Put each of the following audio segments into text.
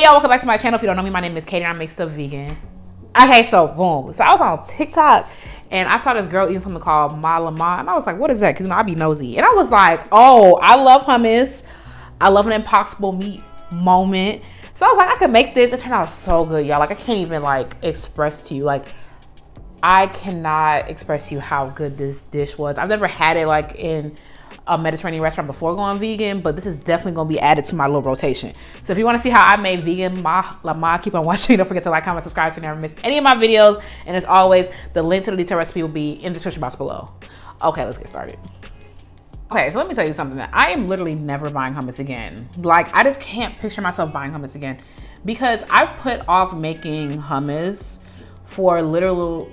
Hey y'all, welcome back to my channel. If you don't know me, my name is Katie and I'm mixed up vegan. Okay, so boom. So I was on TikTok and I saw this girl eating something called LAHMA and I was like, what is that? Because I be nosy. And I was like, oh, I love hummus. I love an impossible meat moment. So I was like, I could make this. It turned out so good, y'all. Like, I can't even like express to you. Like, I cannot express to you how good this dish was. I've never had it like in a Mediterranean restaurant before going vegan, but this is definitely going to be added to my little rotation. So if you want to see how I made vegan LAHMA, keep on watching. Don't forget to like, comment, subscribe so you never miss any of my videos. And as always, the link to the detailed recipe will be in the description box below. Okay, let's get started. Okay, so let me tell you something. That I am literally never buying hummus again. Like, I just can't picture myself buying hummus again because I've put off making hummus for literal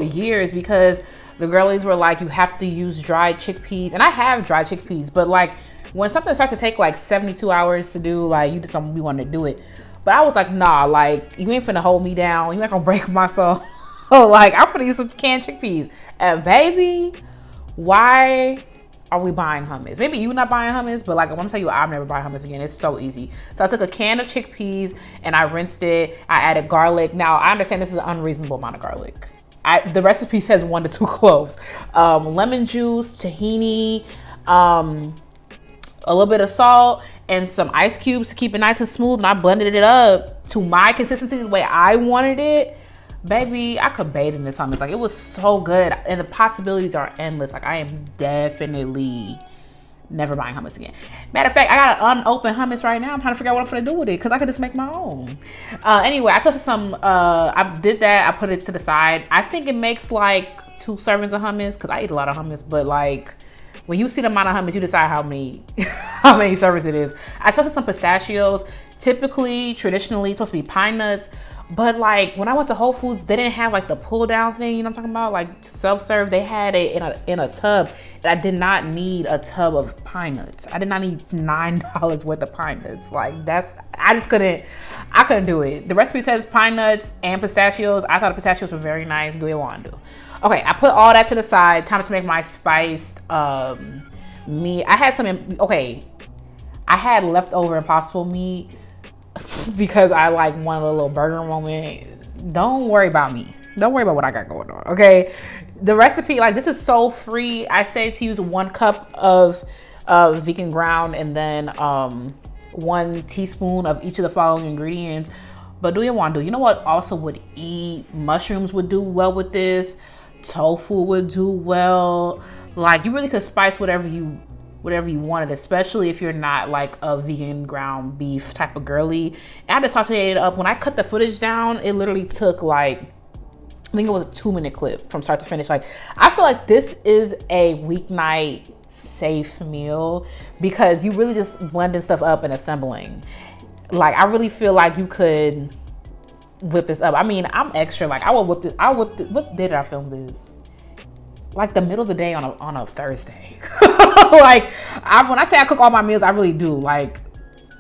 years because the girlies were like, you have to use dried chickpeas. And I have dried chickpeas, but like when something starts to take like 72 hours to do, like you just don't be wanting to do it. But I was like, nah, like you ain't finna hold me down. You ain't gonna break my soul. Like I'm finna use some canned chickpeas. And baby, why are we buying hummus? Maybe you not buying hummus, but like I want to tell you, I'm never buying hummus again. It's so easy. So I took a can of chickpeas and I rinsed it. I added garlic. Now I understand this is an unreasonable amount of garlic. The recipe says 1 to 2 cloves. Lemon juice, tahini, a little bit of salt, and some ice cubes to keep it nice and smooth. And I blended it up to my consistency, the way I wanted it. Baby, I could bathe in this hummus. Like, it was so good. And the possibilities are endless. Like, I am definitely never buying hummus again. Matter of fact, I got an unopened hummus right now. I'm trying to figure out what I'm gonna do with it because I could just make my own. Anyway, I took some, I did that. I put it to the side. I think it makes like 2 servings of hummus because I eat a lot of hummus, but like when you see the amount of hummus, you decide how many servings it is. I toasted some pistachios. Traditionally, it's supposed to be pine nuts. But like when I went to Whole Foods, they didn't have like the pull down thing, you know what I'm talking about? Like self-serve, they had it in a tub. And I did not need a tub of pine nuts. I did not need $9 worth of pine nuts. Like I couldn't do it. The recipe says pine nuts and pistachios. I thought the pistachios were very nice. Do what you want to do. Okay, I put all that to the side. Time to make my spiced meat. I had leftover impossible meat because I like wanted a little burger moment. Don't worry about me. Don't worry about what I got going on, okay? The recipe, like this is so free. I say to use 1 cup of vegan ground and then 1 teaspoon of each of the following ingredients. But do you want to do? You know what also would eat? Mushrooms would do well with this. Tofu would do well. Like you really could spice whatever you wanted, especially if you're not like a vegan ground beef type of girly. And I just sauteed it up. When I cut the footage down, it literally took like, I think it was a 2-minute clip from start to finish. Like, I feel like this is a weeknight safe meal because you really just blending stuff up and assembling. Like, I really feel like you could whip this up. I mean, I'm extra, like I will whip it. What day did I film this? Like the middle of the day on a Thursday. Like when I say I cook all my meals, I really do. Like,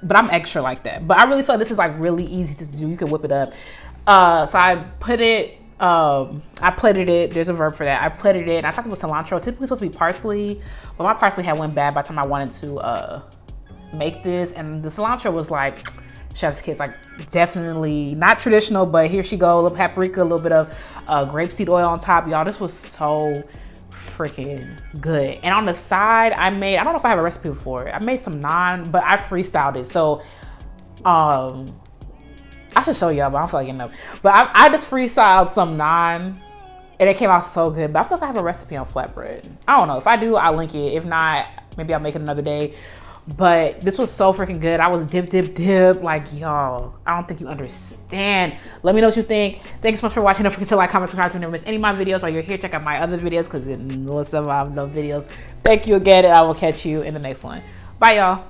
but I'm extra like that. But I really feel like this is like really easy to do. You can whip it up. So I put it. I plated it. There's a verb for that. I plated it. I talked about cilantro. Typically it's supposed to be parsley, but my parsley had went bad by the time I wanted to make this, and the cilantro was like chef's kiss. Like definitely not traditional, but here she go. A little paprika, a little bit of grapeseed oil on top, y'all. This was so freaking good. And on the side, I don't know if I have a recipe for it. I made some naan, but I freestyled it. So I should show y'all, but I don't feel like getting up. But I just freestyled some naan and it came out so good. But I feel like I have a recipe on flatbread. I don't know. If I do, I'll link it. If not, maybe I'll make it another day. But this was so freaking good. I was dip. Like, y'all, I don't think you understand. Let me know what you think. Thanks so much for watching. Don't forget to like, comment, subscribe so you never miss any of my videos. While you're here, check out my other videos because most of them I have no videos. Thank you again, and I will catch you in the next one. Bye, y'all.